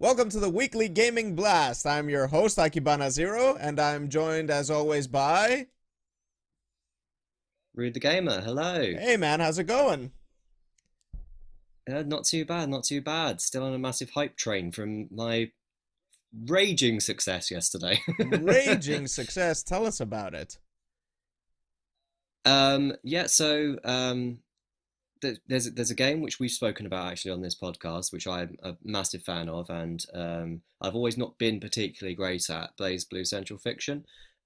Welcome to the weekly gaming blast. I'm your host, AkibanaZero, and I'm joined as always by... Rude the Gamer, hello. Hey man, how's it going? Not too bad, not too bad. Still on a massive hype train from my raging success yesterday. Raging success, tell us about it. Yeah, so there's a game which we've spoken about actually on this podcast, which I'm a massive fan of, and I've always not been particularly great at Blaze Blue Central Fiction.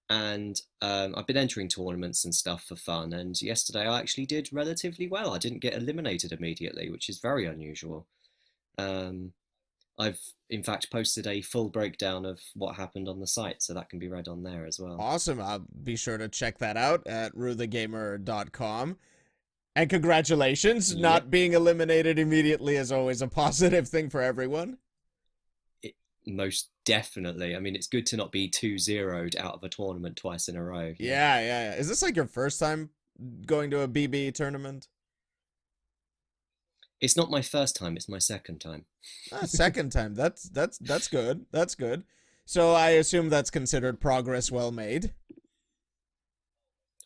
And I've been entering tournaments and stuff for fun, and yesterday I actually did relatively well. I didn't get eliminated immediately, which is very unusual. Um, I've in fact posted a full breakdown of what happened on the site, so that can be read on there as well. Awesome. I'll be sure to check that out at ruthegamer.com. And congratulations, Yep. not being eliminated immediately is always a positive thing for everyone. Most definitely. I mean, it's good to not be 2-0'd out of a tournament twice in a row. Yeah. Is this like your first time going to a BB tournament? It's not my first time, it's my second time. Second time. That's good. That's good. So I assume that's considered progress well made.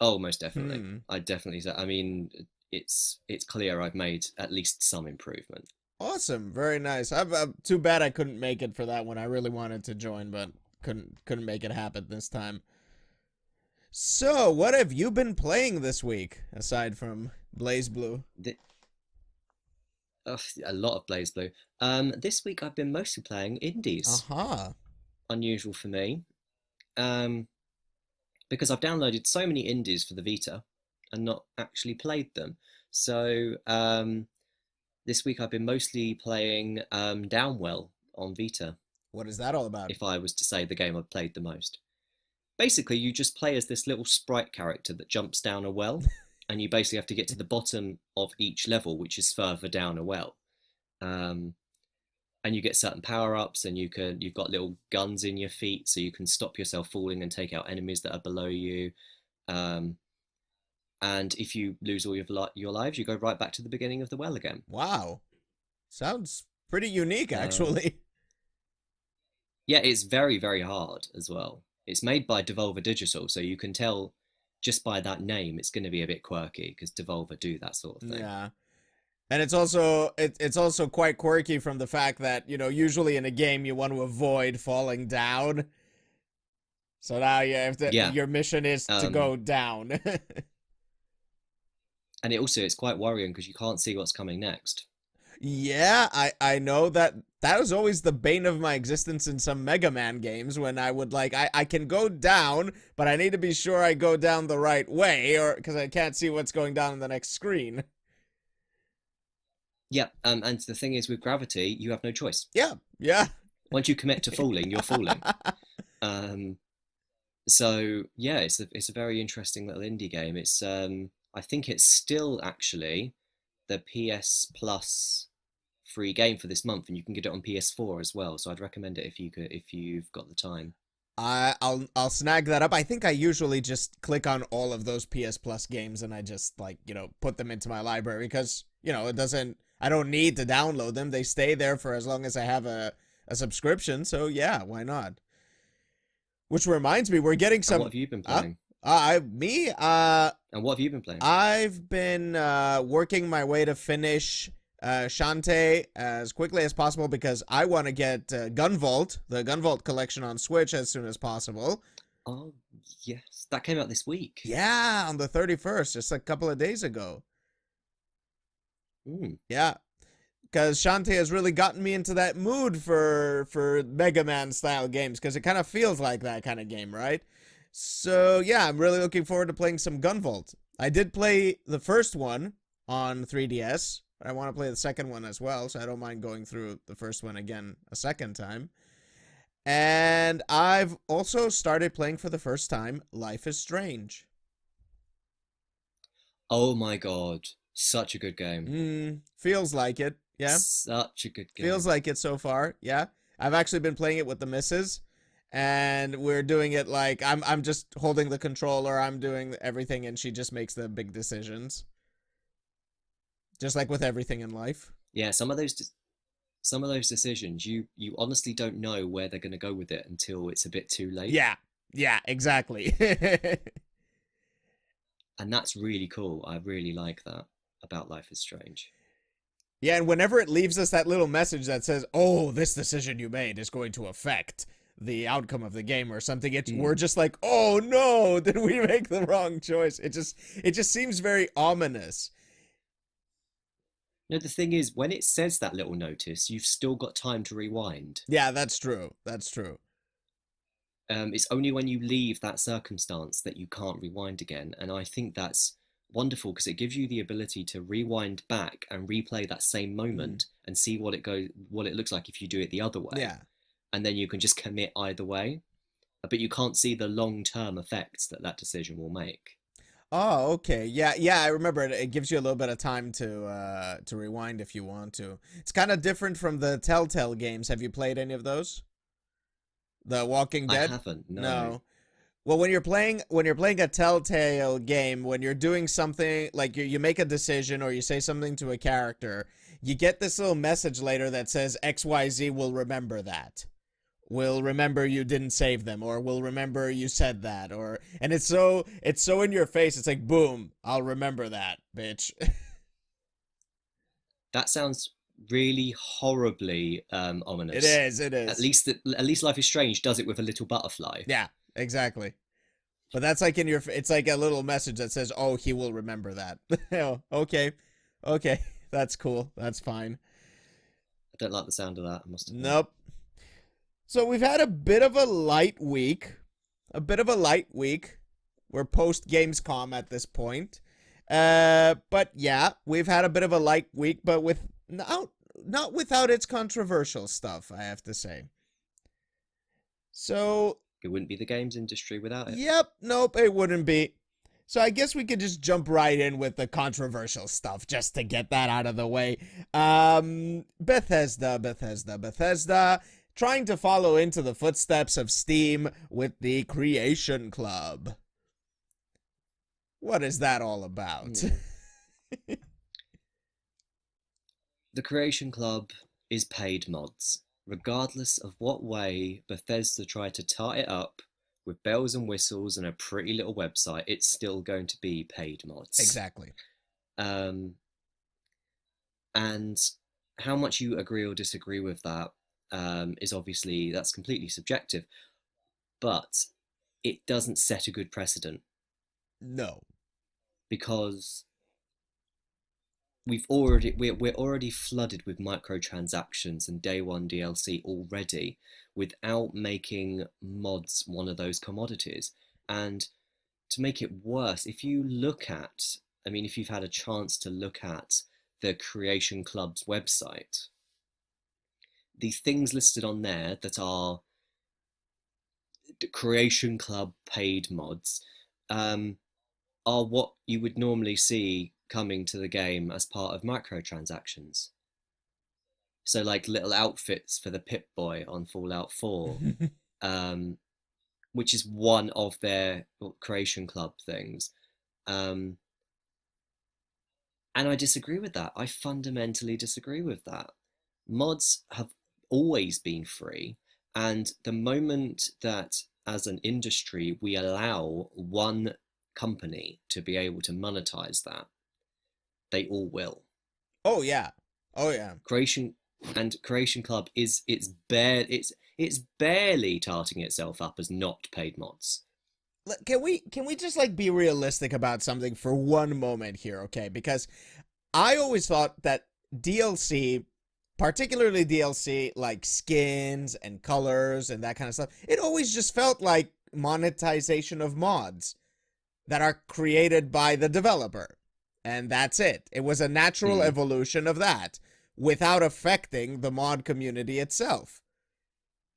Oh, most definitely. Hmm. I definitely say, I mean, it's clear I've made at least some improvement. Awesome. Very nice. Too bad I couldn't make it for that one. I really wanted to join, but couldn't make it happen this time. So, what have you been playing this week aside from Blaze Blue? A lot of Blaze Blue. This week I've been mostly playing indies. Uh-huh. Unusual for me. Because I've downloaded so many indies for the Vita and not actually played them. So this week I've been mostly playing Downwell on Vita, What is that all about? if I was to say the game I've played the most. Basically, you just play as this little sprite character that jumps down a well, and you basically have to get to the bottom of each level, which is further down a well. And you get certain power-ups, and you've got little guns in your feet, so you can stop yourself falling and take out enemies that are below you. And if you lose all your lives, you go right back to the beginning of the well again. Wow. Sounds pretty unique, Um, actually. yeah, it's very, very hard as well. It's made by Devolver Digital, so you can tell just by that name it's going to be a bit quirky because Devolver do that sort of thing. Yeah. And it's also quite quirky from the fact that, usually in a game you want to avoid falling down. So now you have to, Yeah. your mission is to go down. And it's quite worrying because you can't see what's coming next. Yeah, I know that was always the bane of my existence in some Mega Man games when I would I can go down, but I need to be sure I go down the right way or because I can't see what's going down on the next screen. Yeah, and the thing is with gravity, you have no choice. Yeah. Once you commit to falling, you're falling. So yeah, it's a very interesting little indie game. It's I think it's still actually the PS Plus free game for this month, and you can get it on PS4 as well. So I'd recommend it if you've got the time. I'll snag that up. I think I usually just click on all of those PS Plus games and I just put them into my library because, I don't need to download them. They stay there for as long as I have a subscription. So yeah, why not? Which reminds me, we're getting some. And what have you been playing? And what have you been playing? I've been working my way to finish Shantae as quickly as possible because I want to get the Gunvolt collection on Switch as soon as possible. Oh yes, that came out this week. Yeah, on the 31st, just a couple of days ago. Yeah, because Shantae has really gotten me into that mood for Mega Man style games because it kind of feels like that kind of game, right? So yeah, I'm really looking forward to playing some Gunvolt. I did play the first one on 3DS, but I want to play the second one as well, so I don't mind going through the first one again a second time. And I've also started playing for the first time Life is Strange. Oh my god, such a good game. Feels like it. Yeah. Such a good game. Feels like it so far. Yeah. I've actually been playing it with the missus. And we're doing it like I'm just holding the controller, I'm doing everything, and she just makes the big decisions. Just like with everything in life. Yeah, some of those some of those decisions, you honestly don't know where they're going to go with it until it's a bit too late. Yeah, yeah, exactly. And that's really cool. I really like that about Life is Strange. Yeah, and whenever it leaves us that little message that says, "Oh, this decision you made is going to affect the outcome of the game" or something, we're just like, "Oh no, did we make the wrong choice?" It just seems very ominous. No, the thing is, when it says that little notice, you've still got time to rewind. Yeah, that's true. That's true. It's only when you leave that circumstance that you can't rewind again, and I think that's wonderful because it gives you the ability to rewind back and replay that same moment and see what it looks like if you do it the other way. Yeah. And then you can just commit either way, but you can't see the long-term effects that that decision will make. Oh, okay. Yeah, yeah, I remember it. It gives you a little bit of time to rewind if you want to. It's kind of different from the Telltale games. Have you played any of those? The Walking I Dead? haven't, no. No. Well, when you're playing a Telltale game, when you're doing something like you make a decision or you say something to a character, you get this little message later that says XYZ will remember that. Will remember you didn't save them, or will remember you said that, and it's so in your face. It's like, boom, I'll remember that, bitch. That sounds really horribly It ominous. is, it At is. least at least Life is Strange does it with a little butterfly. Yeah, exactly. But that's like it's like a little message that says, "Oh, he will remember that." Oh, okay, okay, that's cool. That's fine. I don't like the sound of that, I must admit. Nope. So we've had a bit of a light week. A bit of a light week. We're post Gamescom at this point. But yeah, we've had a bit of a light week, but with not without its controversial stuff, I have to say. So, It wouldn't be the games industry without it. yep, nope, it wouldn't be. So I guess we could just jump right in with the controversial stuff just to get that out of the way. Bethesda, trying to follow into the footsteps of Steam with the Creation Club. What is that all about? The Creation Club is paid mods. Regardless of what way Bethesda try to tart it up with bells and whistles and a pretty little website, it's still going to be paid mods. Exactly. And how much you agree or disagree with that is obviously, that's completely subjective, but it doesn't set a good precedent. No. Because we're already flooded with microtransactions and day one DLC already without making mods one of those commodities. And to make it worse, if you've had a chance to look at the Creation Club's website, the things listed on there that are the Creation Club paid mods are what you would normally see coming to the game as part of microtransactions. So like little outfits for the Pip-Boy on Fallout 4, which is one of their Creation Club things. And I disagree with that. I fundamentally disagree with that. Mods have always been free, and the moment that as an industry we allow one company to be able to monetize that, they all will. Oh yeah. Oh yeah. Creation Club it's barely tarting itself up as not paid mods. Can we just like be realistic about something for one moment here, okay? Because I always thought that DLC, particularly DLC like skins and colors and that kind of stuff, it always just felt like monetization of mods that are created by the developer. And that's it. It was a natural evolution of that without affecting the mod community itself.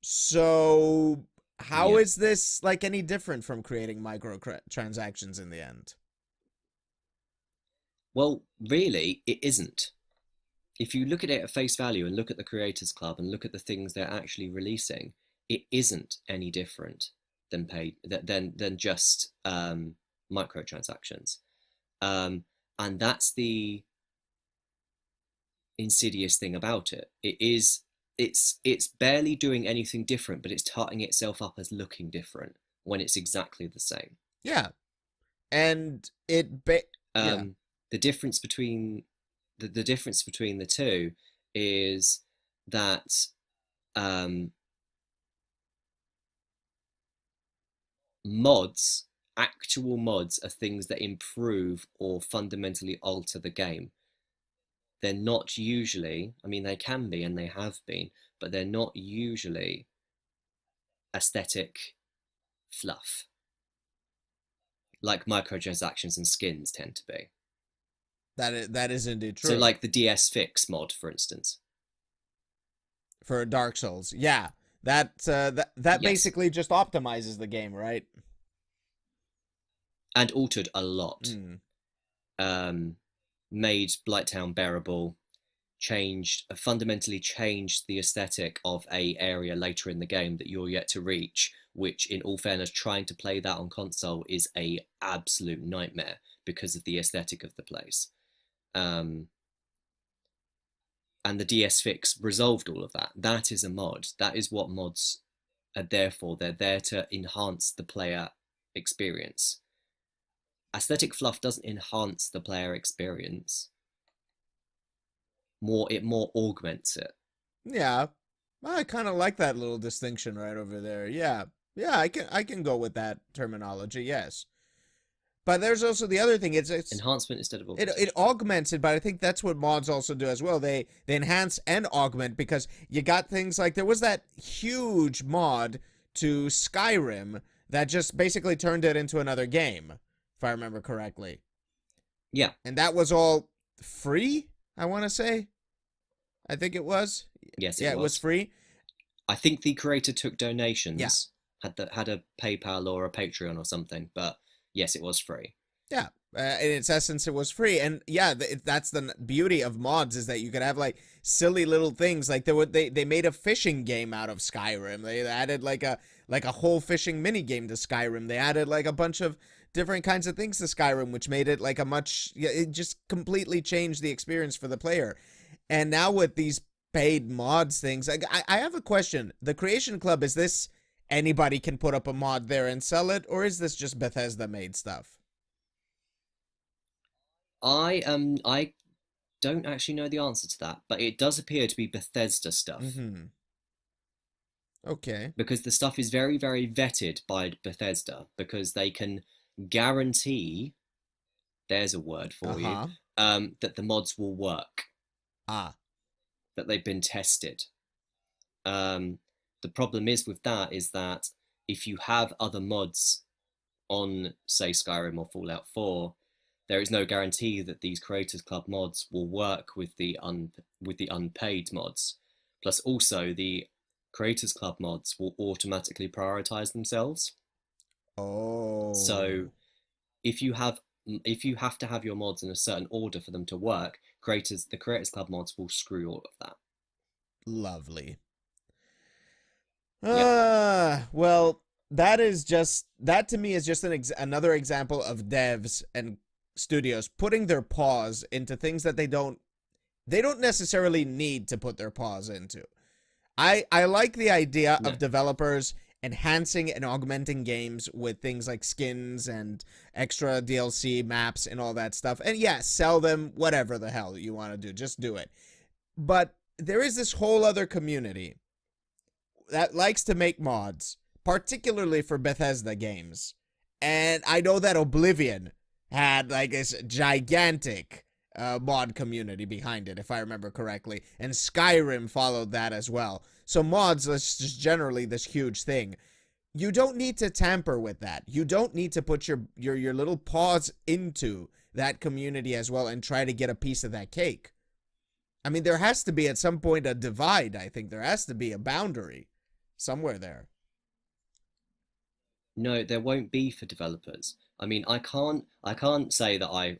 So how is this like any different from creating microtransactions in the end? Well, really, it isn't. If you look at it at face value and look at the Creators Club and look at the things they're actually releasing, it isn't any different than just microtransactions. And that's the insidious thing about it. It's barely doing anything different, but it's tarting itself up as looking different when it's exactly the same. Yeah. And yeah. The difference between the difference between the two is that mods, actual mods, are things that improve or fundamentally alter the game. They're not usually, I mean, they can be and they have been, but they're not usually aesthetic fluff like microtransactions and skins tend to be. That is indeed true. So like the DS Fix mod, for instance. For Dark Souls. Yeah. That Yes. basically just optimizes the game, right? And altered a lot. Made Blighttown bearable, fundamentally changed the aesthetic of a area later in the game that you're yet to reach, which in all fairness, trying to play that on console is a absolute nightmare because of the aesthetic of the place. And the DS Fix resolved all of that. That is a mod. That is what mods are there for. They're there to enhance the player experience. Aesthetic fluff doesn't enhance the player experience. It more augments it. Yeah. I kind of like that little distinction right over there. Yeah. Yeah, I can go with that terminology, yes. But there's also the other thing. It's enhancement instead of augmentation. It augments it, but I think that's what mods also do as well. They enhance and augment, because you got things like, there was that huge mod to Skyrim that just basically turned it into another game, if I remember correctly. Yeah. And that was all free, I want to say. I think it was. Yes, it was free. I think the creator took donations. Yeah. Had a PayPal or a Patreon or something, but yes, it was free. Yeah, in its essence, it was free. And yeah, that's the beauty of mods, is that you could have like silly little things. Like they made a fishing game out of Skyrim. They added like a whole fishing mini game to Skyrim. They added like a bunch of different kinds of things to Skyrim, which made it like it just completely changed the experience for the player. And now with these paid mods things, I have a question. The Creation Club, is this anybody can put up a mod there and sell it, or is this just Bethesda made stuff? I don't actually know the answer to that, but it does appear to be Bethesda stuff. Mm-hmm. Okay. Because the stuff is very, very vetted by Bethesda, because they can guarantee, there's a word for you, that the mods will work. That they've been tested. The problem is with that is that if you have other mods on, say, Skyrim or Fallout 4, there is no guarantee that these Creators Club mods will work with the unpaid mods. Plus, also the Creators Club mods will automatically prioritize themselves. Oh. So, if you have to have your mods in a certain order for them to work, the Creators Club mods will screw all of that. Lovely. Well, that to me is just another example of devs and studios putting their paws into things that they don't necessarily need to put their paws into. I like the idea of developers enhancing and augmenting games with things like skins and extra DLC maps and all that stuff. And yeah, sell them, whatever the hell you want to do, just do it. But there is this whole other community that likes to make mods, particularly for Bethesda games. And I know that Oblivion had like this gigantic mod community behind it, if I remember correctly. And Skyrim followed that as well. So mods is just generally this huge thing. You don't need to tamper with that. You don't need to put your little paws into that community as well and try to get a piece of that cake. I mean, there has to be at some point a divide, I think. There has to be a boundary somewhere there. No, there won't be for developers. I mean, I can't say that I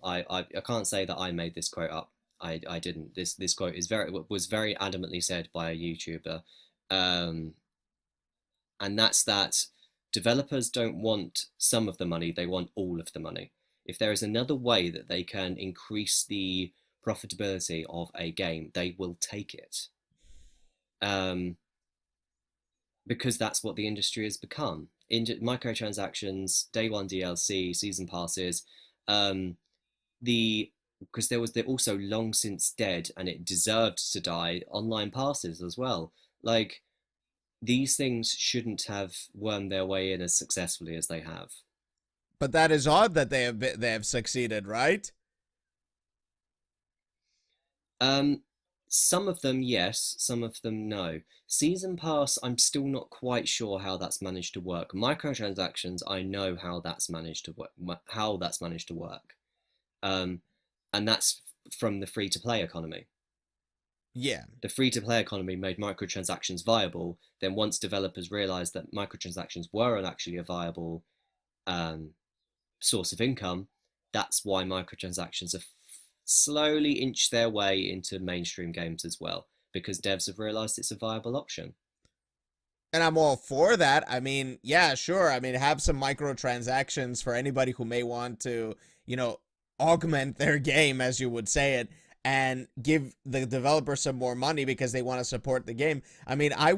can't say that I made this quote up. I didn't. This quote was very adamantly said by a YouTuber, and that's that developers don't want some of the money; they want all of the money. If there is another way that they can increase the profitability of a game, they will take it. Because that's what the industry has become. Microtransactions, day one DLC, season passes, because there was the also long since dead, and it deserved to die, online passes as well. Like, these things shouldn't have wormed their way in as successfully as they have. But that is odd that they have succeeded, right? Some of them, yes, some of them, no. Season Pass, I'm still not quite sure how that's managed to work. Microtransactions, I know how that's managed to work. And that's from the free-to-play economy. Yeah. The free-to-play economy made microtransactions viable. Then once developers realized that microtransactions weren't actually a viable source of income, that's why microtransactions have slowly inched their way into mainstream games as well, because devs have realized it's a viable option. And I'm all for that. I mean, yeah, sure. I mean, have some microtransactions for anybody who may want to, augment their game, as you would say it, and give the developer some more money because they want to support the game. I mean, I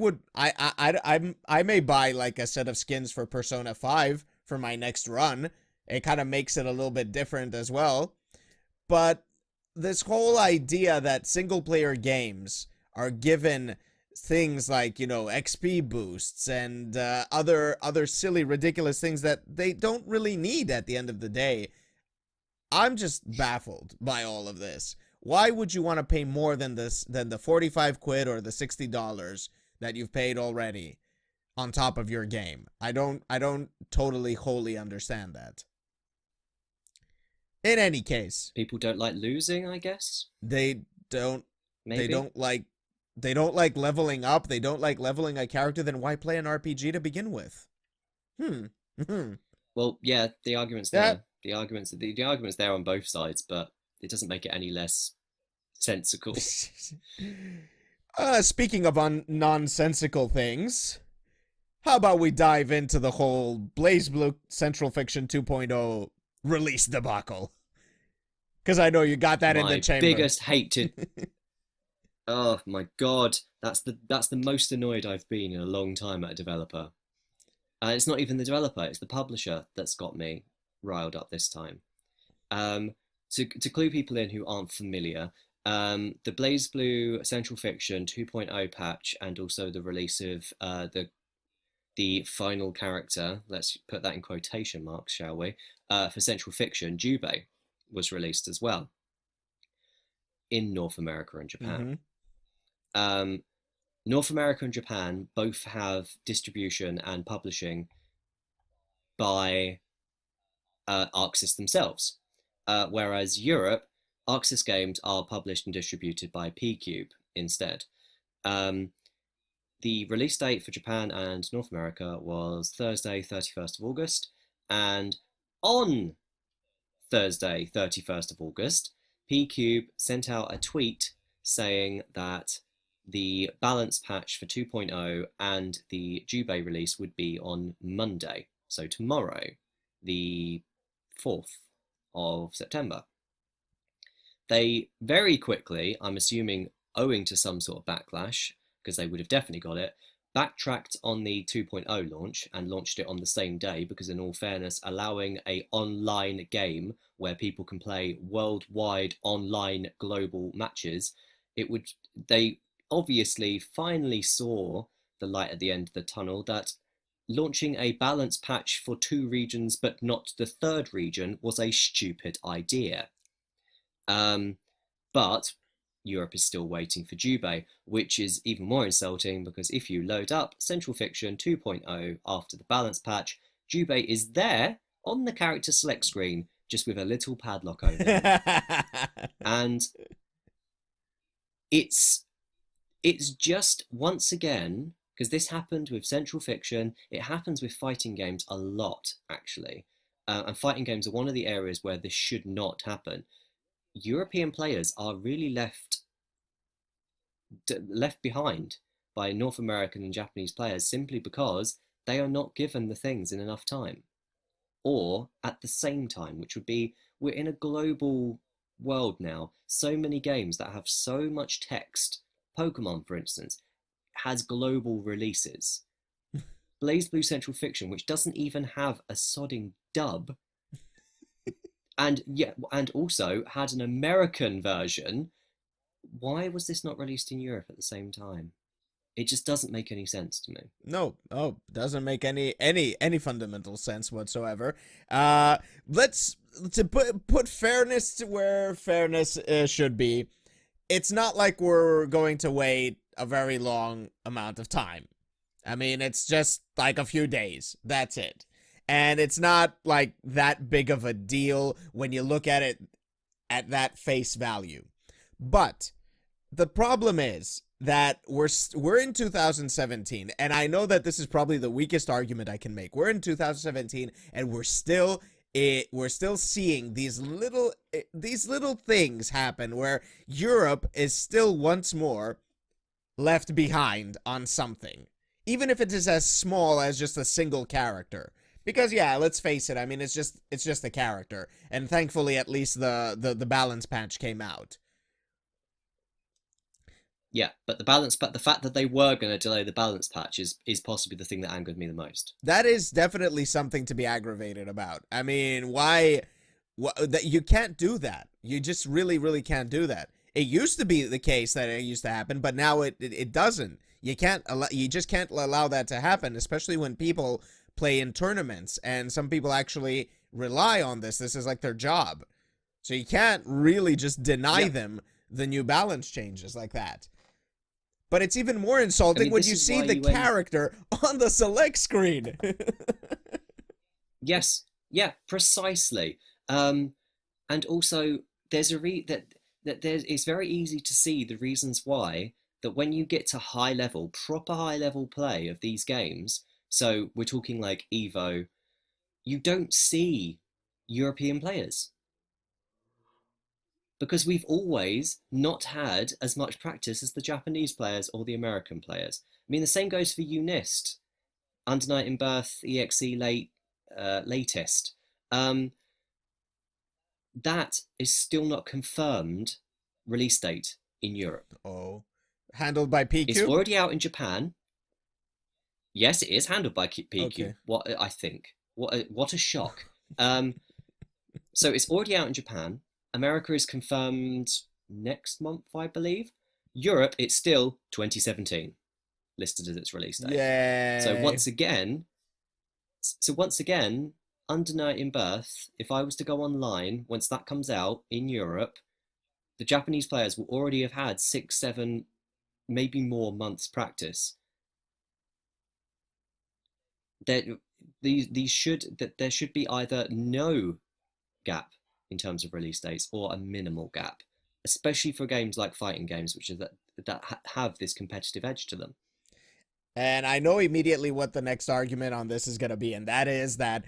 may buy like a set of skins for Persona 5 for my next run. It kind of makes it a little bit different as well. But this whole idea that single player games are given things like, XP boosts and other silly, ridiculous things that they don't really need at the end of the day, I'm just baffled by all of this. Why would you want to pay more than the 45 quid or the $60 that you've paid already on top of your game? I don't totally wholly understand that. In any case, people don't like losing, I guess. They don't Maybe. They don't like leveling up. They don't like leveling a character. Then why play an RPG to begin with? Well, yeah, the argument's there. The argument's there on both sides, but it doesn't make it any less sensical. Speaking of nonsensical things, how about we dive into the whole BlazBlue Central Fiction 2.0 release debacle? Because I know you got that in the chamber. Biggest hated. Oh my god, that's the most annoyed I've been in a long time at a developer. It's not even the developer; it's the publisher that's got me riled up this time. To clue people in who aren't familiar, the BlazBlue Central Fiction 2.0 patch, and also the release of the final character, let's put that in quotation marks, shall we, for Central Fiction, Jubei, was released as well in North America and Japan. North America and Japan both have distribution and publishing by ArcSys themselves, whereas Europe, ArcSys games are published and distributed by P-Cube instead. The release date for Japan and North America was Thursday, 31st of August, and on Thursday, 31st of August, P-Cube sent out a tweet saying that the balance patch for 2.0 and the Jubei release would be on Monday, so tomorrow, the 4th of September. They very quickly, I'm assuming owing to some sort of backlash, because they would have definitely got it, backtracked on the 2.0 launch and launched it on the same day, because in all fairness, allowing an online game where people can play worldwide online global matches, they obviously finally saw the light at the end of the tunnel, that launching a balance patch for 2 regions but not the 3rd region was a stupid idea. But Europe is still waiting for Jubei, which is even more insulting, because if you load up Central Fiction 2.0 after the balance patch, Jubei is there on the character select screen, just with a little padlock over it. And it's just, once again, because this happened with Central Fiction, it happens with fighting games a lot, actually. And fighting games are one of the areas where this should not happen. European players are really left behind by North American and Japanese players, simply because they are not given the things in enough time, or at the same time, which would be, we're in a global world now, so many games that have so much text. Pokemon, for instance, has global releases. BlazBlue Central Fiction, which doesn't even have a sodding dub, and also had an American version. Why was this not released in Europe at the same time? It just doesn't make any sense to me. No, oh, doesn't make any fundamental sense whatsoever. Let's to put fairness to where fairness should be. It's not like we're going to wait a very long amount of time. I mean, it's just like a few days. That's it. And it's not like that big of a deal when you look at it at that face value. But the problem is that we're in 2017, and I know that this is probably the weakest argument I can make. We're in 2017, and we're still seeing these little things happen where Europe is still once more left behind on something, even if it is as small as just a single character. Because yeah, let's face it, I mean, it's just a character, and thankfully at least the balance patch came out. Yeah, but the fact that they were going to delay the balance patch is possibly the thing that angered me the most. That is definitely something to be aggravated about. I mean, why that you can't do that. You just really can't do that. It used to be the case that it used to happen, but now it doesn't. You just can't allow that to happen, especially when people play in tournaments, and some people actually rely on this. This is like their job. So you can't really just deny them the new balance changes like that. But it's even more insulting when you see the character on the select screen. Yes, yeah, precisely. And also, there's it's very easy to see the reasons why that when you get to proper high level play of these games, so we're talking like Evo, you don't see European players. Because we've always not had as much practice as the Japanese players or the American players. I mean, the same goes for UNIST, Under Night in Birth, EXE latest. That is still not confirmed release date in Europe. Oh, handled by PQ? It's already out in Japan. Yes, it is handled by PQ. Okay. What I think. What a shock. So it's already out in Japan. America is confirmed next month, I believe. Europe, it's still 2017 listed as its release date. Yeah. So once again, Under Night in Birth, if I was to go online, once that comes out in Europe, the Japanese players will already have had 6, 7, maybe more months practice. There should be either no gap in terms of release dates or a minimal gap, especially for games like fighting games, which is that have this competitive edge to them. And I know immediately what the next argument on this is going to be, and that is that,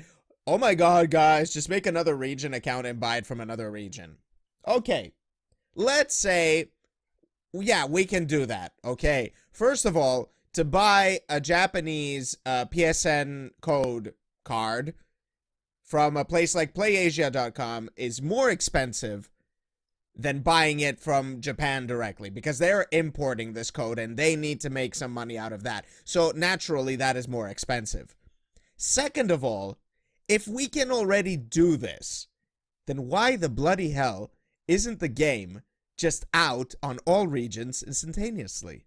oh my god, guys, just make another region account and buy it from another region. Okay, let's say, yeah, we can do that, okay? First of all, to buy a Japanese PSN code card from a place like PlayAsia.com is more expensive than buying it from Japan directly, because they're importing this code and they need to make some money out of that. So naturally, that is more expensive. Second of all, if we can already do this, then why the bloody hell isn't the game just out on all regions instantaneously?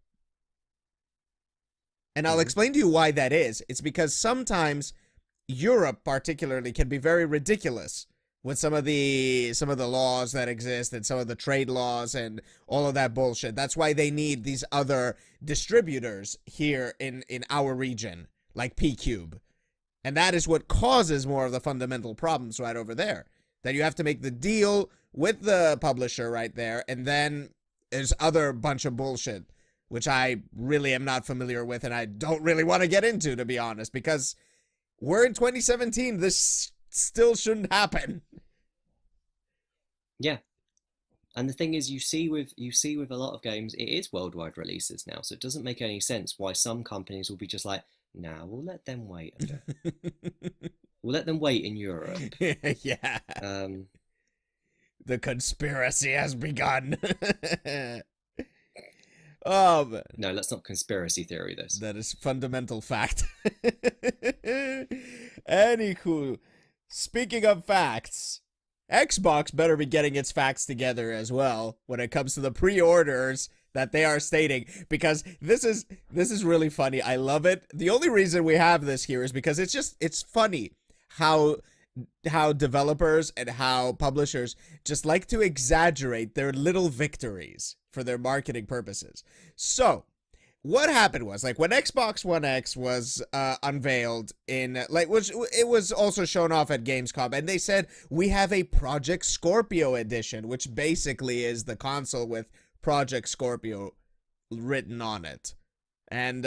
And I'll explain to you why that is. It's because sometimes Europe particularly can be very ridiculous with some of the laws that exist and some of the trade laws and all of that bullshit. That's why they need these other distributors here in our region, like P-Cube. And that is what causes more of the fundamental problems right over there. That you have to make the deal with the publisher right there, and then there's other bunch of bullshit, which I really am not familiar with and I don't really want to get into, to be honest, because we're in 2017. This still shouldn't happen. Yeah. And the thing is, you see with a lot of games, it is worldwide releases now. So it doesn't make any sense why some companies will be just like, nah, we'll let them wait a bit. We'll let them wait in Europe. Yeah. The conspiracy has begun. Um, No, let's not conspiracy theory this. that is fundamental fact. Anywho, speaking of facts, Xbox better be getting its facts together as well when it comes to the pre-orders that they are stating, because this is really funny. I love it. The only reason we have this here is because it's funny how developers and how publishers just like to exaggerate their little victories for their marketing purposes. So, what happened was, like, when Xbox One X was unveiled in, like, which it was also shown off at Gamescom, and they said, we have a Project Scorpio edition, which basically is the console with Project Scorpio written on it. And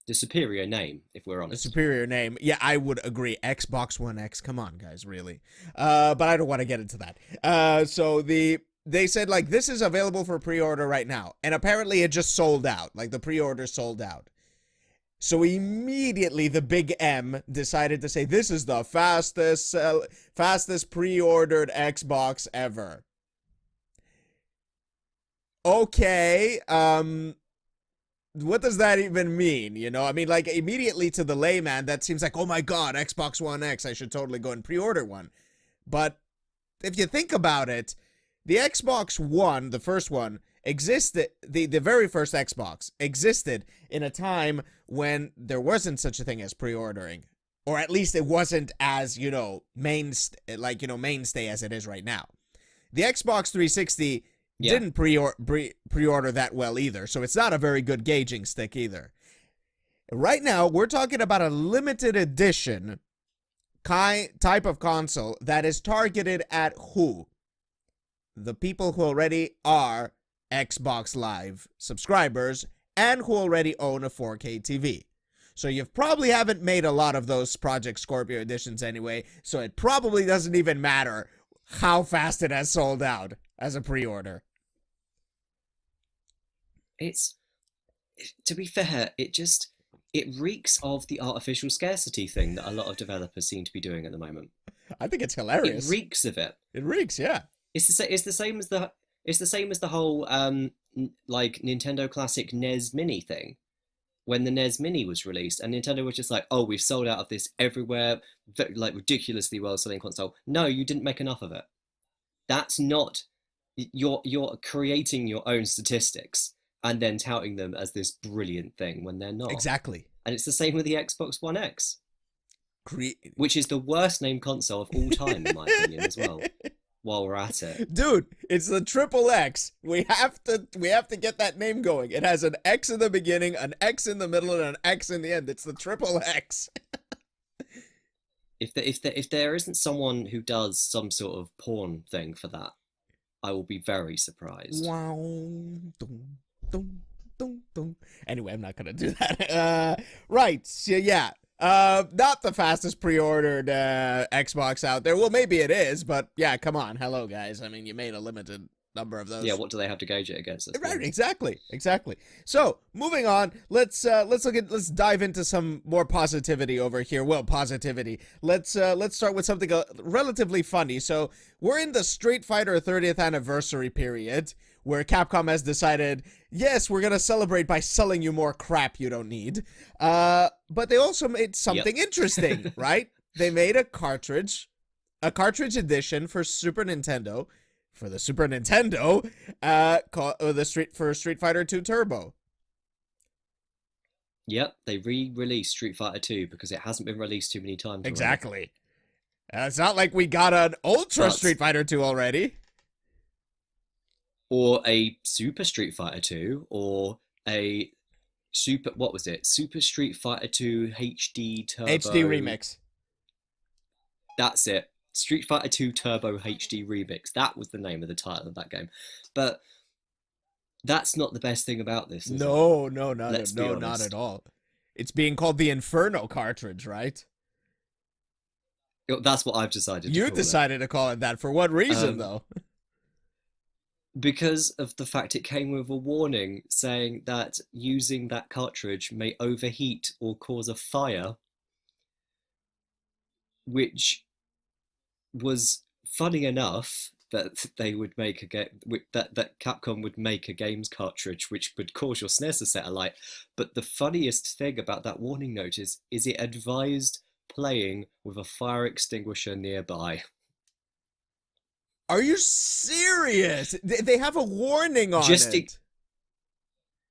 The superior name, if we're a honest. superior name. Yeah, I would agree. Xbox One X. Come on, guys, really. But I don't want to get into that. So they said, like, this is available for pre-order right now. And apparently it just sold out. Like, the pre-order sold out. So immediately the big M decided to say, this is the fastest pre-ordered Xbox ever. Okay, what does that even mean? You know, I mean, like, immediately to the layman, that seems like, oh my god, Xbox One X, I should totally go and pre-order one. But if you think about it, the Xbox One, the first one, existed, the very first Xbox existed in a time when there wasn't such a thing as pre-ordering. Or at least it wasn't as, you know, mainstay as it is right now. The Xbox 360 didn't pre-order that well either, so it's not a very good gauging stick either. Right now, we're talking about a limited edition type of console that is targeted at who? The people who already are Xbox Live subscribers and who already own a 4K TV. So you probably haven't made a lot of those Project Scorpio editions anyway, so it probably doesn't even matter how fast it has sold out as a pre-order. It's, to be fair, it reeks of the artificial scarcity thing that a lot of developers seem to be doing at the moment. I think it's hilarious. It reeks of it. It reeks, yeah. It's the same as the whole like Nintendo Classic NES Mini thing. When the NES Mini was released, and Nintendo was just like, "Oh, we've sold out of this everywhere, like ridiculously well-selling console." No, you didn't make enough of it. That's not, you're creating your own statistics and then touting them as this brilliant thing when they're not. Exactly. And it's the same with the Xbox One X, which is the worst named console of all time, in my opinion, as well. While we're at it, dude, it's the triple X. We have to get that name going. It has an X in the beginning, an X in the middle, and an X in the end. It's the triple X. If there isn't someone who does some sort of porn thing for that, I will be very surprised. Wow. Dum, dum, dum, dum. Anyway, I'm not gonna do that. Right. So yeah. Not the fastest pre-ordered Xbox out there. Well, maybe it is, but yeah, come on. Hello, guys. I mean, you made a limited number of those. Yeah, what do they have to gauge it against? Right, exactly. So, moving on, let's dive into some more positivity over here. Well, positivity. Let's start with something relatively funny. So, we're in the Street Fighter 30th anniversary period, where Capcom has decided, yes, we're gonna celebrate by selling you more crap you don't need. But they also made something interesting, right? They made a cartridge edition for Super Nintendo, for the Super Nintendo, called Street Fighter 2 Turbo. Yep, they re-released Street Fighter 2 because it hasn't been released too many times. Exactly. It's not like we got an Ultra Street Fighter 2 already. Or a Super Street Fighter 2, or a Super Street Fighter 2 HD Turbo. HD Remix. That's it. Street Fighter 2 Turbo HD Remix. That was the name of the title of that game. But that's not the best thing about this, is no, it? Not at all. It's being called the Inferno cartridge, right? That's what I've decided to You call it. decided to call it that. For what reason, though? Because of the fact it came with a warning saying that using that cartridge may overheat or cause a fire, which was, funny enough, that they would make a game that Capcom would make a games cartridge which would cause your SNES to set alight. But the funniest thing about that warning notice is it advised playing with a fire extinguisher nearby. Are you serious? They have a warning on Just in, it.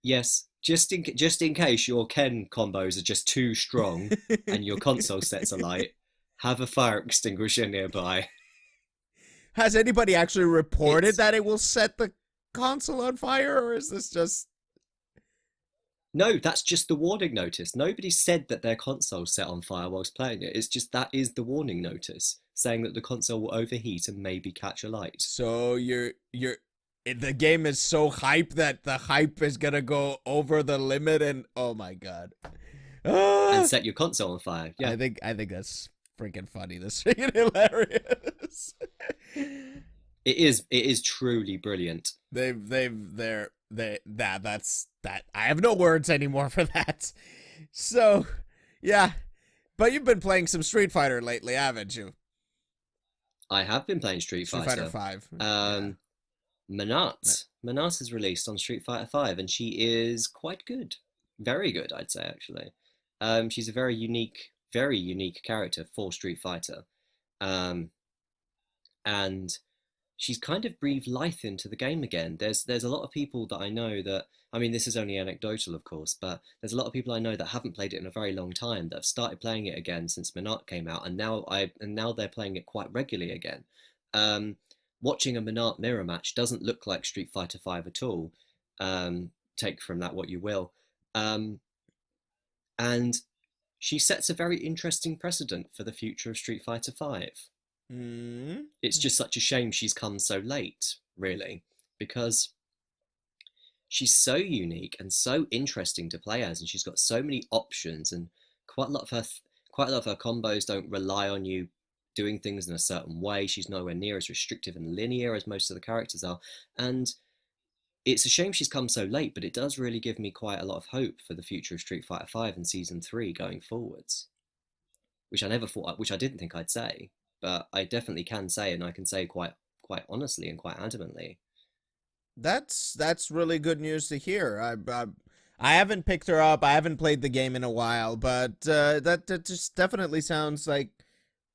yes, just in case your Ken combos are just too strong and your console sets alight, have a fire extinguisher nearby. Has anybody actually reported It's that it will set the console on fire, or is this just... No, that's just the warning notice. Nobody said that their console set on fire whilst playing it. It's just that is the warning notice saying that the console will overheat and maybe catch alight. So the game is so hype that the hype is gonna go over the limit, and oh my god. And set your console on fire. Yeah. I think that's freaking funny. That's freaking hilarious. It is truly brilliant. That's that. I have no words anymore for that. So, yeah. But you've been playing some Street Fighter lately, haven't you? I have been playing Street Fighter. 5. Manat is released on Street Fighter 5 and she is quite good. Very good, I'd say actually. She's a very unique character for Street Fighter. And she's kind of breathed life into the game again. There's a lot of people that I know that, I mean, this is only anecdotal, of course, but there's a lot of people I know that haven't played it in a very long time that have started playing it again since Manat came out, and now they're playing it quite regularly again. Watching a Manat mirror match doesn't look like Street Fighter 5 at all. Take from that what you will. And she sets a very interesting precedent for the future of Street Fighter 5. It's just such a shame she's come so late, really, because she's so unique and so interesting to play as, and she's got so many options, and quite a lot of her combos don't rely on you doing things in a certain way. She's nowhere near as restrictive and linear as most of the characters are, and it's a shame she's come so late, but it does really give me quite a lot of hope for the future of Street Fighter 5 and Season 3 going forwards, which I didn't think I'd say. But I definitely can say, and I can say quite honestly and quite adamantly. That's really good news to hear. I haven't picked her up. I haven't played the game in a while, but that just definitely sounds like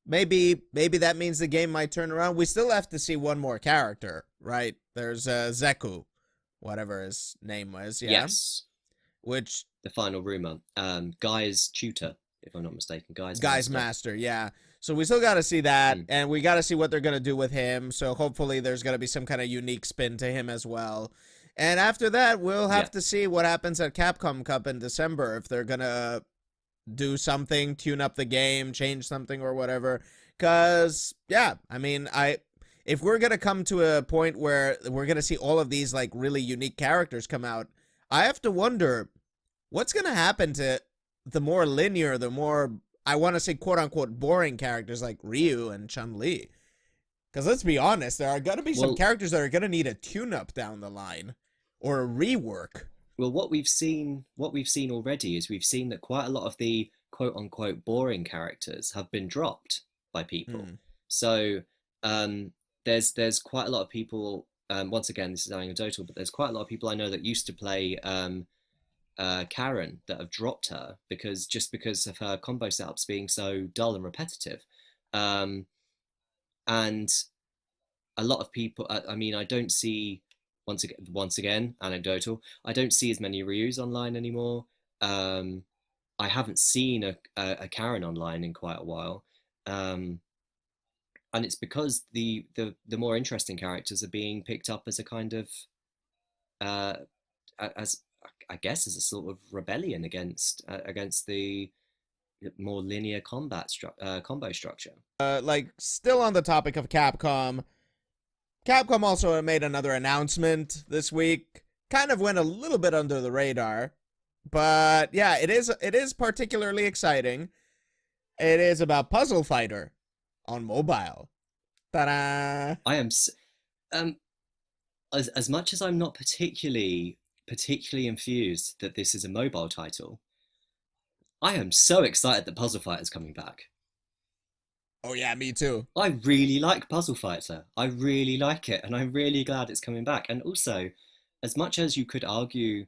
maybe that means the game might turn around. We still have to see one more character, right? There's Zeku, whatever his name was. Yeah? Yes. Which the final rumor, Guy's tutor, if I'm not mistaken, Guy's master. Yeah. So we still got to see that, and we got to see what they're going to do with him. So hopefully there's going to be some kind of unique spin to him as well. And after that, we'll have to see what happens at Capcom Cup in December, if they're going to do something, tune up the game, change something or whatever. Because, yeah, I mean, if we're going to come to a point where we're going to see all of these, like, really unique characters come out, I have to wonder what's going to happen to the more linear, the more, I want to say, quote-unquote, boring characters like Ryu and Chun-Li. Because let's be honest, there are going to be some characters that are going to need a tune-up down the line, or a rework. Well, what we've seen already is we've seen that quite a lot of the quote-unquote boring characters have been dropped by people. So there's quite a lot of people, once again, this is anecdotal, but there's quite a lot of people I know that used to play Karen that have dropped her because of her combo setups being so dull and repetitive. And a lot of people, I mean, I don't see, once again, anecdotal, I don't see as many Ryus online anymore. I haven't seen a Karen online in quite a while. And it's because the more interesting characters are being picked up as a kind of, as I guess, as a sort of rebellion against the more linear combo structure. Like, still on the topic of Capcom also made another announcement this week. Kind of went a little bit under the radar, but yeah, it is particularly exciting. It is about Puzzle Fighter on mobile. Ta-da! I am as much as I'm not particularly enthused that this is a mobile title, I am so excited that Puzzle Fighter is coming back. Oh yeah, me too. I really like Puzzle Fighter. I really like it, and I'm really glad it's coming back. And also, as much as you could argue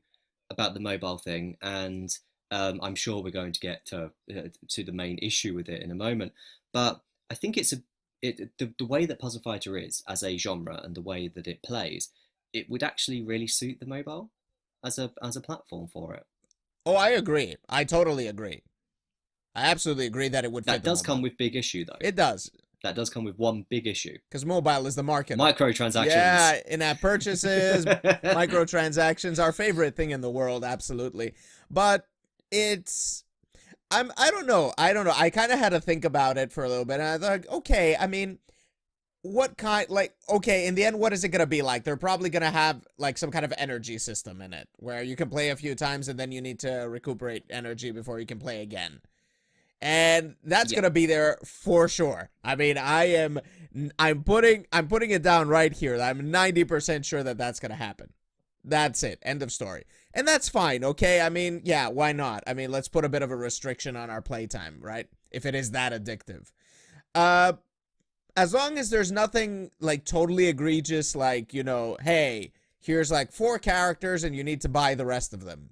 about the mobile thing, and I'm sure we're going to get to the main issue with it in a moment, but I think the way that Puzzle Fighter is as a genre and the way that it plays, it would actually really suit the mobile as a platform for it. Oh, I agree. I totally agree. I absolutely agree that it would fit That the does come mobile. with big issue though. It does, That does come with one big issue. because mobile is the market. Microtransactions. Yeah, in-app purchases, microtransactions, our favorite thing in the world, absolutely. But it's I don't know. I don't know. I kind of had to think about it for a little bit, and I thought, okay, I mean, what kind, like, okay, in the end, what is it gonna be like? They're probably gonna have like some kind of energy system in it where you can play a few times and then you need to recuperate energy before you can play again. And that's gonna be there for sure. I mean, I'm putting it down right here. I'm 90% sure that that's gonna happen. That's it. End of story. And that's fine, okay? I mean, yeah, why not? I mean, let's put a bit of a restriction on our playtime, right? If it is that addictive. Uh, as long as there's nothing like totally egregious, like, you know, hey, here's like 4 characters and you need to buy the rest of them.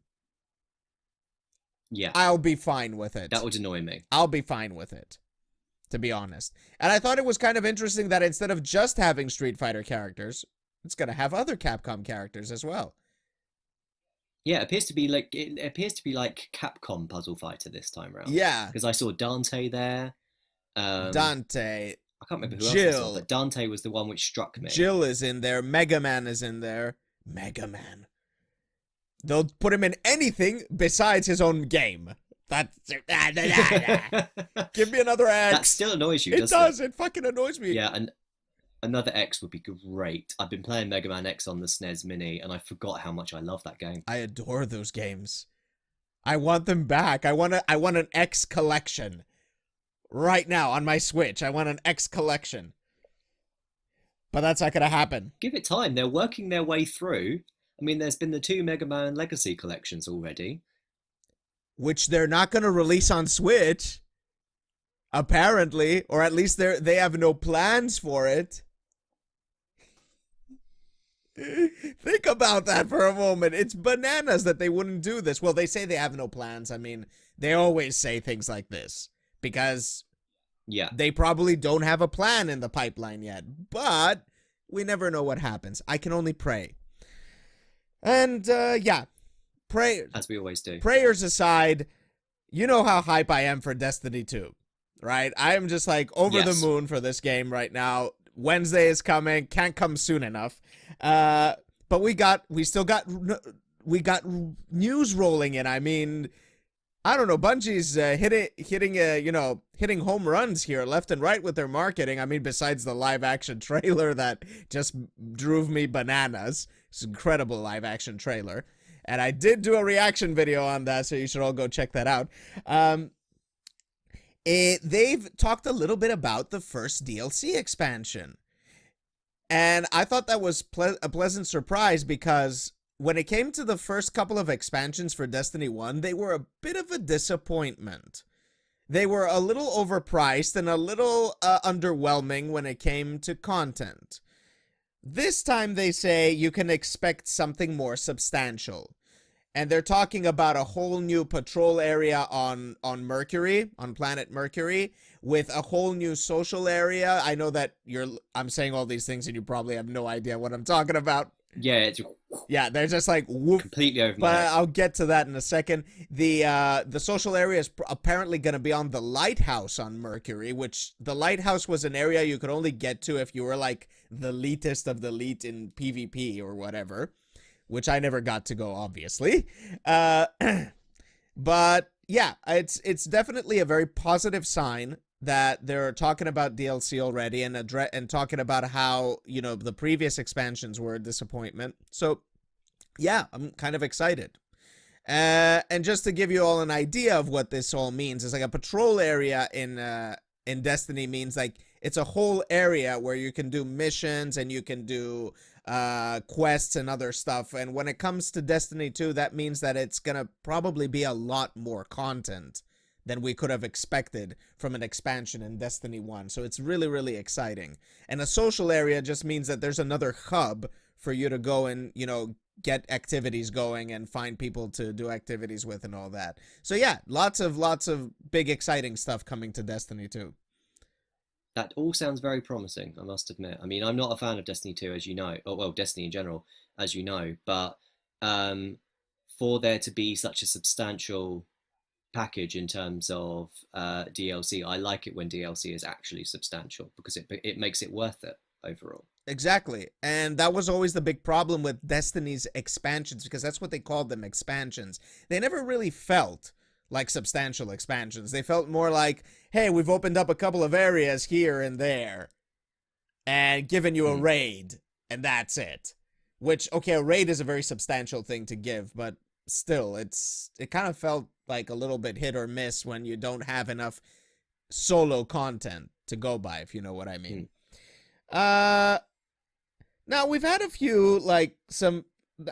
Yeah. I'll be fine with it. That would annoy me. I'll be fine with it, to be honest. And I thought it was kind of interesting that instead of just having Street Fighter characters, it's going to have other Capcom characters as well. Yeah, it appears to be like Capcom Puzzle Fighter this time around. Yeah. Because I saw Dante there. Dante. I can't remember who Jill. else I saw, but Dante was the one which struck me. Jill is in there. Mega Man is in there. Mega Man. They'll put him in anything besides his own game. That's give me another X. That still annoys you, It doesn't does. it? It fucking annoys me. Yeah, and another X would be great. I've been playing Mega Man X on the SNES Mini, and I forgot how much I love that game. I adore those games. I want them back. I want an X collection. Right now on my Switch. I want an X collection. But that's not gonna happen. Give it time. They're working their way through. I mean, there's been the 2 Mega Man Legacy collections already. Which they're not gonna release on Switch. Apparently. Or at least they have no plans for it. Think about that for a moment. It's bananas that they wouldn't do this. Well, they say they have no plans. I mean, they always say things like this. Because they probably don't have a plan in the pipeline yet. But we never know what happens. I can only pray. And, yeah. Pray, as we always do. Prayers aside, you know how hype I am for Destiny 2, right? I am just like over the moon for this game right now. Wednesday is coming. Can't come soon enough. But we got news rolling in. I mean, I don't know. Bungie's hitting home runs here left and right with their marketing. I mean, besides the live action trailer that just drove me bananas. It's an incredible live action trailer. And I did do a reaction video on that, so you should all go check that out. They've talked a little bit about the first DLC expansion. And I thought that was a pleasant surprise because when it came to the first couple of expansions for Destiny 1, they were a bit of a disappointment. They were a little overpriced and a little underwhelming when it came to content. This time they say you can expect something more substantial. And they're talking about a whole new patrol area on Mercury, on planet Mercury, with a whole new social area. I know that I'm saying all these things and you probably have no idea what I'm talking about. Yeah, they're just like whoop. Completely over my But head. I'll get to that in a second. The social area is apparently going to be on the lighthouse on Mercury, which the lighthouse was an area you could only get to if you were like the elitist of the elite in PvP or whatever, which I never got to go, obviously. But yeah, it's definitely a very positive sign that they're talking about DLC already and talking about how, you know, the previous expansions were a disappointment. So yeah, I'm kind of excited. And just to give you all an idea of what this all means, it's like a patrol area in Destiny means like it's a whole area where you can do missions and you can do quests and other stuff. And when it comes to Destiny 2, that means that it's gonna probably be a lot more content than we could have expected from an expansion in Destiny 1. So it's really, really exciting. And a social area just means that there's another hub for you to go and, get activities going and find people to do activities with and all that. So yeah, lots of big exciting stuff coming to Destiny 2. That all sounds very promising, I must admit. I mean, I'm not a fan of Destiny 2, as you know, or well, Destiny in general, as you know, but for there to be such a substantial package in terms of DLC, I like it when DLC is actually substantial because it makes it worth it overall. Exactly. And that was always the big problem with Destiny's expansions, because that's what they called them, expansions. They never really felt like substantial expansions. They felt more like, hey, we've opened up a couple of areas here and there and given you a raid, and that's it. Which, okay, a raid is a very substantial thing to give, but still, it kind of felt like a little bit hit or miss when you don't have enough solo content to go by, if you know what I mean. Now, we've had a few, some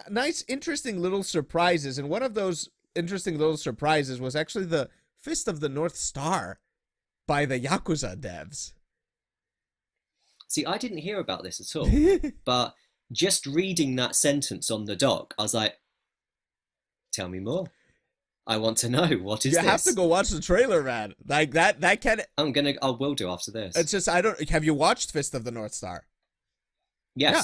nice, interesting little surprises, and one of those interesting little surprises was actually the Fist of the North Star by the Yakuza devs. See, I didn't hear about this at all, but just reading that sentence on the dock, I was like, tell me more. I want to know, what is this? You have to go watch the trailer, man. Like, that can... I will do after this. It's just, have you watched Fist of the North Star? Yes. Yeah.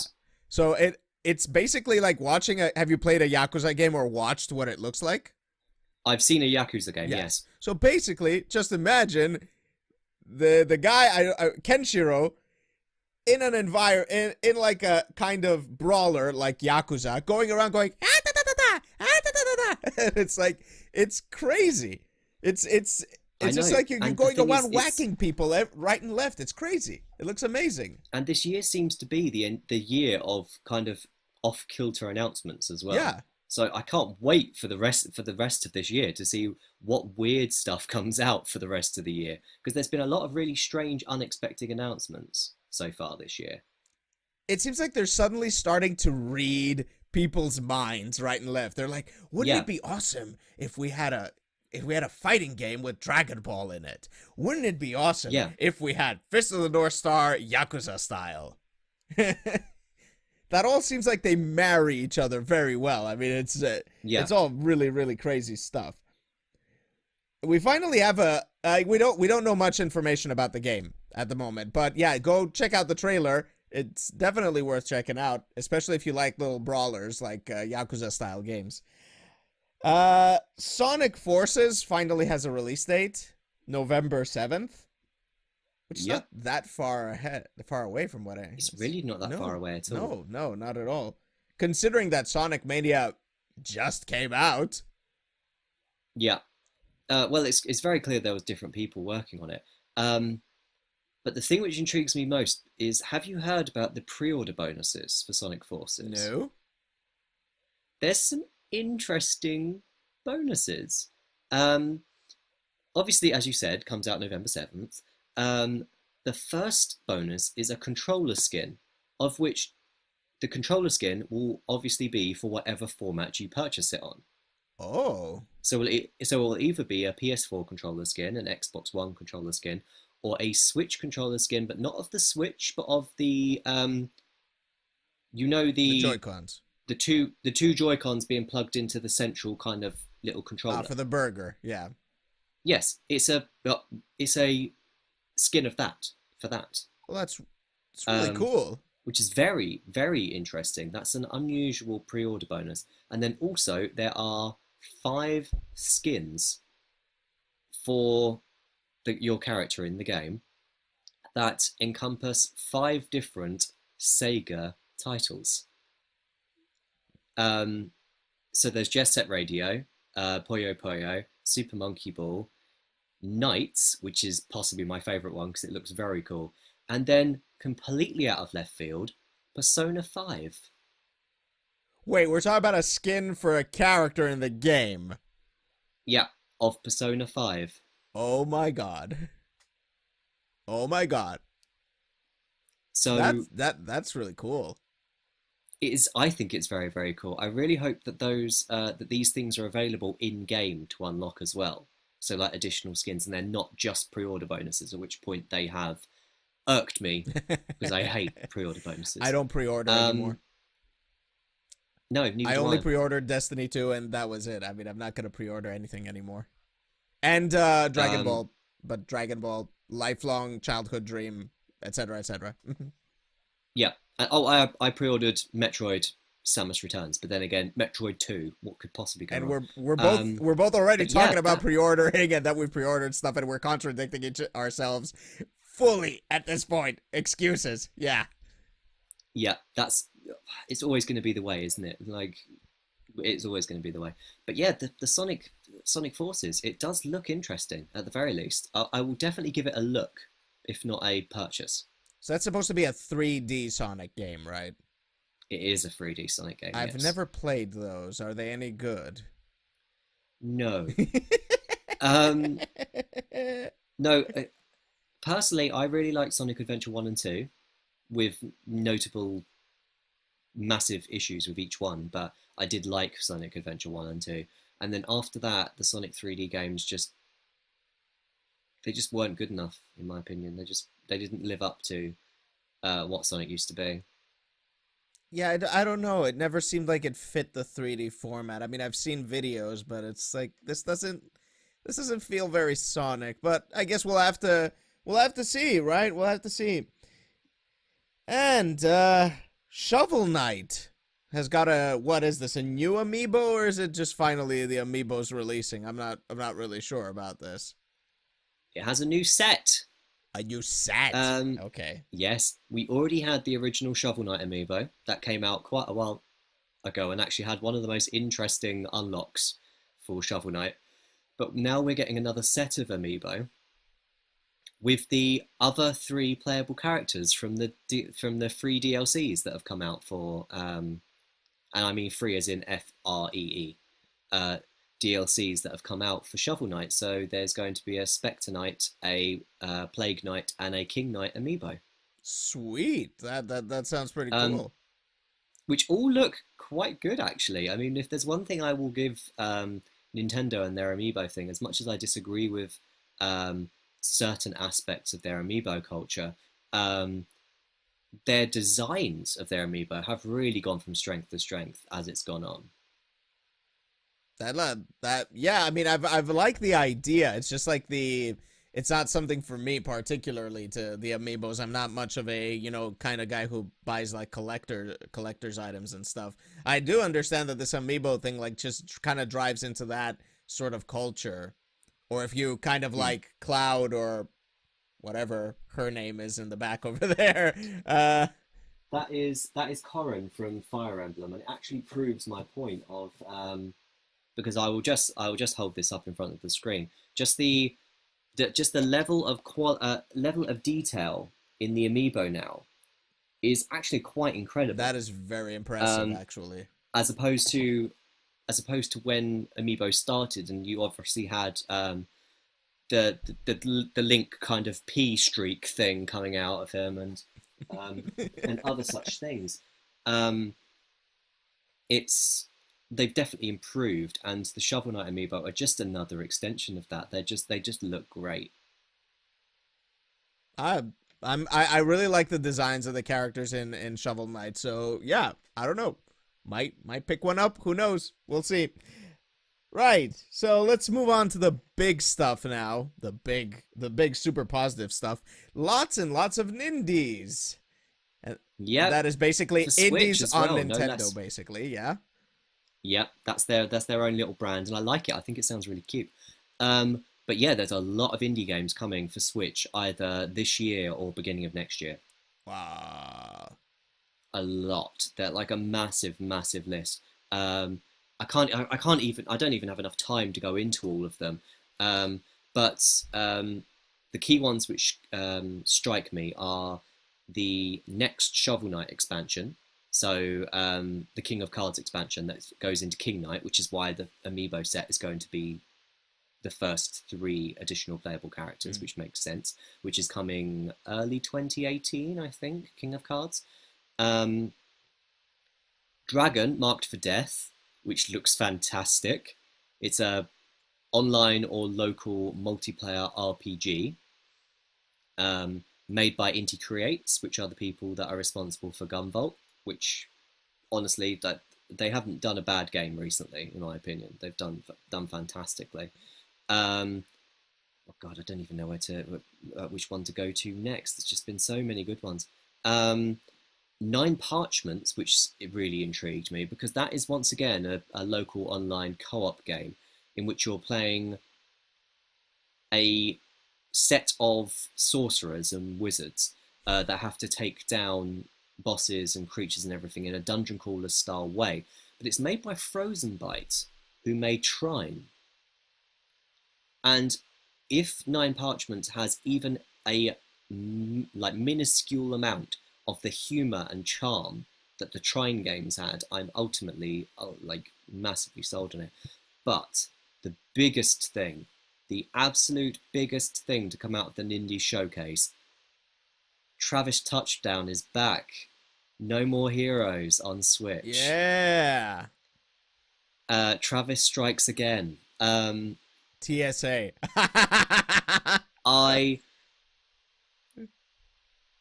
So it's basically like watching have you played a Yakuza game or watched what it looks like? I've seen a Yakuza game, yes. So basically, just imagine the guy, Kenshiro, in an environment, in like a kind of brawler like Yakuza, going around going, ah, da, da, da, da, ah, da, da, da, da. It's like, it's crazy. It's just like you're going around whacking people right and left. It's crazy. It looks amazing. And this year seems to be the year of kind of off-kilter announcements as well. Yeah. So I can't wait for the rest of this year to see what weird stuff comes out for the rest of the year, because there's been a lot of really strange, unexpected announcements so far this year. It seems like they're suddenly starting to read people's minds right and left. They're like, wouldn't it be awesome if we had a fighting game with Dragon Ball in it? Wouldn't it be awesome if we had Fist of the North Star Yakuza style? That all seems like they marry each other very well. I mean, it's all really, really crazy stuff. We finally have we don't know much information about the game at the moment, but yeah, go check out the trailer. It's definitely worth checking out, especially if you like little brawlers like Yakuza style games. Sonic Forces finally has a release date, November 7th, which is not that far away from what It's really not that far away at all. No, not at all. Considering that Sonic Mania just came out. Yeah. Well, it's very clear there was different people working on it. But the thing which intrigues me most is, have you heard about the pre-order bonuses for Sonic Forces? No. There's some interesting bonuses. Obviously, as you said, comes out November 7th. The first bonus is a controller skin, of which the controller skin will obviously be for whatever format you purchase it on. Oh. So it will either be a PS4 controller skin, an Xbox One controller skin, or a Switch controller skin, but not of the Switch, but of the the Joy-Cons. The two Joy-Cons being plugged into the central kind of little controller. For the burger, yeah. Yes, it's a skin of that for that. Well, it's really cool. Which is very, very interesting. That's an unusual pre-order bonus. And then also there are 5 skins for your character in the game that encompass 5 different Sega titles. So there's Jet Set Radio, Puyo Puyo, Super Monkey Ball, Knights, which is possibly my favourite one because it looks very cool, and then completely out of left field, Persona 5. Wait, we're talking about a skin for a character in the game? Yeah, of Persona 5. Oh my god. Oh my god. So that's really cool. I think it's very, very cool. I really hope that these things are available in game to unlock as well. so like additional skins, and they're not just pre-order bonuses, at which point they have irked me because I hate pre-order I bonuses. don't pre-order Um, anymore. no, neither I do only I. pre-ordered Destiny 2 and that was it. I mean, I'm not going to pre-order anything anymore. And Dragon Um, Ball, but Dragon Ball lifelong childhood dream, etc., etc. yeah. I pre-ordered Metroid Samus Returns, but then again, Metroid 2. What could possibly go And wrong? we're both Um, we're both already but yeah, talking about that pre-ordering and that we pre-ordered stuff and we're contradicting ourselves fully at this point. Excuses. Yeah. yeah, that's it's always going to be the way, isn't it? Like it's always going to be the way. But yeah, the Sonic Forces, it does look interesting at the very least. I will definitely give it a look, if not a purchase. So that's supposed to be a 3D Sonic game, right? It is a 3D Sonic game, I've yes. never played those. Are they any good? No. Um, no. Personally, I really like Sonic Adventure 1 and 2, with notable massive issues with each one, but I did like Sonic Adventure 1 and 2. And then after that, the Sonic 3D games just weren't good enough, in my opinion. They didn't live up to what Sonic used to be. Yeah, I don't know. It never seemed like it fit the 3D format. I mean, I've seen videos, but it's like this doesn't feel very Sonic. But I guess we'll have to see, right? We'll have to see. And Shovel Knight has got a what is this? A new amiibo or is it just finally the amiibo's releasing? I'm not really sure about this. It has a new set. A new set. Um, Okay. yes, we already had the original Shovel Knight amiibo that came out quite a while ago and actually had one of the most interesting unlocks for Shovel Knight. But now we're getting another set of amiibo with the other three playable characters from the free DLCs that have come out for and I mean free as in FREE DLCs that have come out for Shovel Knight. So there's going to be a Spectre Knight, a Plague Knight, and a King Knight amiibo. Sweet. That sounds pretty Um, cool. which all look quite good actually. I mean, if there's one thing I will give Nintendo and their amiibo thing, as much as I disagree with certain aspects of their amiibo culture, um, their designs of their amiibo have really gone from strength to strength as it's gone on. That yeah, I mean I've liked the idea. It's just like it's not something for me particularly to the amiibos. I'm not much of a, kind of guy who buys like collector's items and stuff. I do understand that this amiibo thing like just kind of drives into that sort of culture. Or if you kind of Hmm. like Cloud or whatever her name is in the back over there. That is Corrin from Fire Emblem, and it actually proves my point of because I will just hold this up in front of the screen. Just the level of detail in the amiibo now is actually quite That incredible. is very impressive Um, actually. as opposed to when amiibo started, and you obviously had the Link kind of pea streak thing coming out of him, um, and other such things. Um, it's they've definitely improved, and the Shovel Knight amiibo are just another extension of that. They just look great. I I really like the designs of the characters in Shovel Knight. So yeah, I don't know. Might pick one up. Who knows? We'll see. Right. So let's move on to the big stuff now. The big super positive stuff. Lots and lots of Nindies. And Yep, that is basically for Switch indies as on well, no Nintendo, less. basically. Yeah. Yep, that's their own little brand, and I like it. I think it sounds really cute. But yeah, there's a lot of indie games coming for Switch either this year or beginning of next year. Wow. A lot. They're like a massive, massive list. I can't even. I don't even have enough time to go into all of them. Um, but the key ones which strike me are the next Shovel Knight expansion. So the King of Cards expansion that goes into King Knight, which is why the amiibo set is going to be the first three additional playable characters, Mm. which makes sense. Which is coming early 2018, I think. King of Cards. Um, Dragon Marked for Death, which looks fantastic. It's a online or local multiplayer RPG, made by Inti Creates, which are the people that are responsible for Gunvolt, which honestly, that they haven't done a bad game recently, in my opinion. They've done fantastically. Oh God, I don't even know which one to go to next. There's just been so many good ones. Nine Parchments, which it really intrigued me, because that is once again a local online co-op game in which you're playing a set of sorcerers and wizards that have to take down bosses and creatures and everything in a dungeon crawler style way. But it's made by Frozen Byte, who made Trine. And if Nine Parchments has even a minuscule amount of the humor and charm that the Trine games had, I'm ultimately massively sold on it. But the biggest thing, the absolute biggest thing to come out of the Nindy showcase, Travis Touchdown is back. No More Heroes on Switch. Yeah. Travis strikes again. TSA. I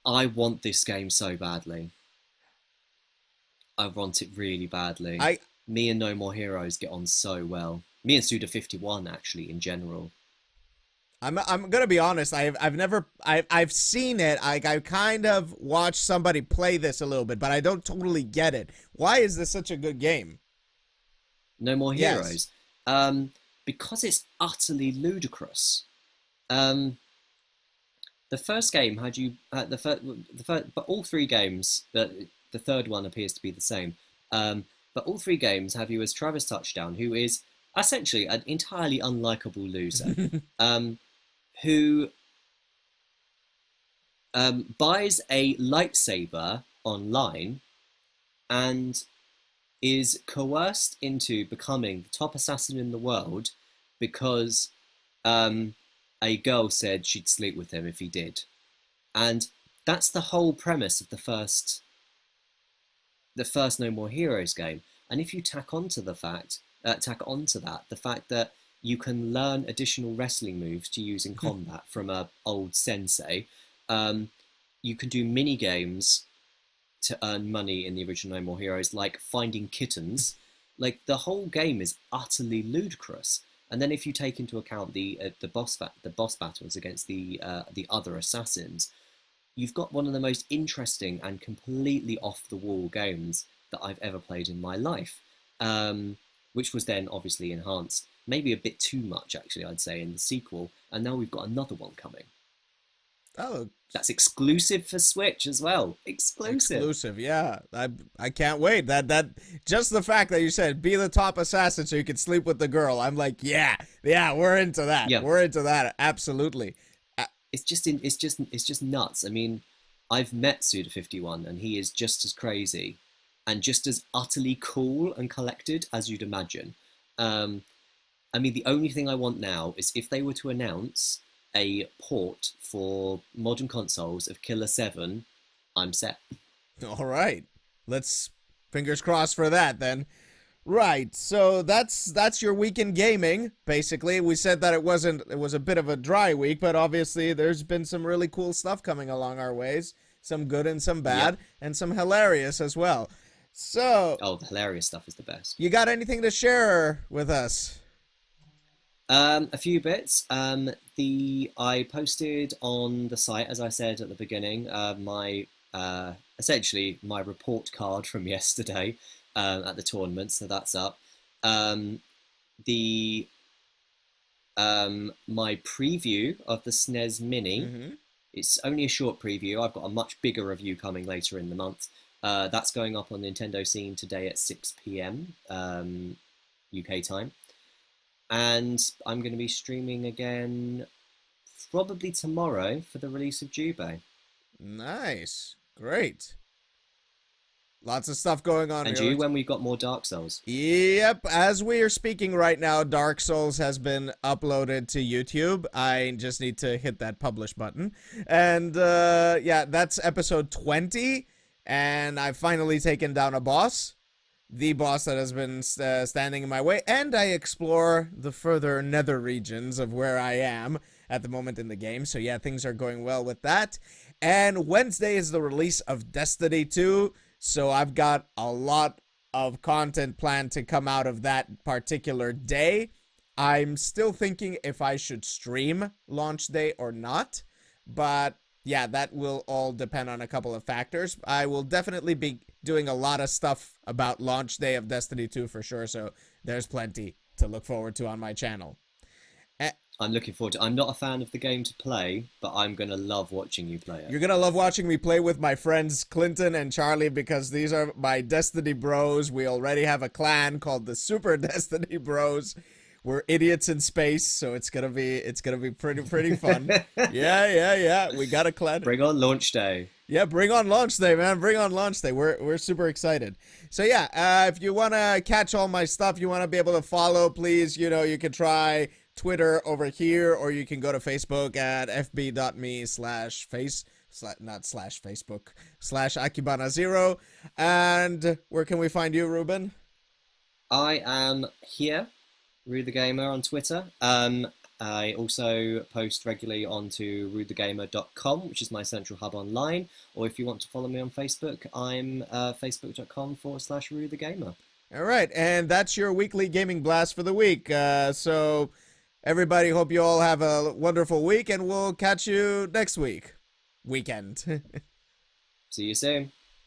want this game so badly. I want it really badly. Me and No More Heroes get on so well. Me and Suda51 actually in general. I'm gonna be honest. I've seen it. I kind of watched somebody play this a little bit, but I don't totally get it. Why is this such a good game? No More Heroes. Because it's utterly ludicrous. The first game had you the first, but all three games. The third one appears to be the same. But all three games have you as Travis Touchdown, who is essentially an entirely unlikable loser, who buys a lightsaber online and is coerced into becoming the top assassin in the world because a girl said she'd sleep with him if he did. And that's the whole premise of the first No More Heroes game. And if you tack onto that the fact that you can learn additional wrestling moves to use in combat from a old sensei, you can do mini games to earn money in the original No More Heroes, like finding kittens. Like, the whole game is utterly ludicrous. And then if you take into account the boss battles against the other assassins, you've got one of the most interesting and completely off the wall games that I've ever played in my life, which was then obviously enhanced, maybe a bit too much actually, I'd say, in the sequel. And now we've got another one coming. Oh, that's exclusive for Switch as well. Exclusive, yeah. I can't wait. That just the fact that you said be the top assassin so you can sleep with the girl. I'm like, yeah, we're into that. Yeah. We're into that. Absolutely. It's just nuts. I mean, I've met Suda51 and he is just as crazy and just as utterly cool and collected as you'd imagine. I mean, the only thing I want now is if they were to announce a port for modern consoles of Killer 7, I'm set. All right. Let's fingers crossed for that then. Right. So that's your week in gaming, basically. We said that it was a bit of a dry week, but obviously there's been some really cool stuff coming along our ways. Some good and some bad, and some hilarious as well. So, the hilarious stuff is the best. You got anything to share with us? A few bits. I posted on the site, as I said at the beginning, essentially my report card from yesterday at the tournament, so that's up. My preview of the SNES Mini. It's only a short preview. I've got a much bigger review coming later in the month. That's going up on Nintendo Scene today at 6 p.m. UK time. And I'm going to be streaming again probably tomorrow for the release of Jubei. Nice. Great. Lots of stuff going on. And you, when we've got more Dark Souls. Yep. As we are speaking right now, Dark Souls has been uploaded to YouTube. I just need to hit that publish button. And yeah, that's episode 20. And I've finally taken down a boss. the boss that has been standing in my way, and I explore the further nether regions of where I am at the moment in the game. So yeah, things are going well with that. And Wednesday is the release of Destiny 2, so I've got a lot of content planned to come out of that particular day. I'm still thinking if I should stream launch day or not, but yeah, that will all depend on a couple of factors. I will definitely be doing a lot of stuff about launch day of Destiny 2 for sure, so there's plenty to look forward to on my channel. I'm looking forward to. I'm not a fan of the game to play, but I'm gonna love watching you play it. You're gonna love watching me play with my friends Clinton and Charlie, because these are my Destiny bros. We already have a clan called the Super Destiny Bros. We're idiots in space, so it's gonna be pretty fun. Yeah. We got a clan. Bring on launch day. Yeah, bring on launch day, man. Bring on launch day. We're super excited. So yeah, if you wanna catch all my stuff, you wanna be able to follow, please, you can try Twitter over here, or you can go to Facebook at fb.me/Facebook/AkibanaZero. And where can we find you, Ruben? I am here, Rude the Gamer on Twitter. I also post regularly onto rudethegamer.com, which is my central hub online. Or if you want to follow me on Facebook, I'm facebook.com/rudethegamer. All right, and that's your weekly gaming blast for the week. So everybody, hope you all have a wonderful week, and we'll catch you next weekend. See you soon.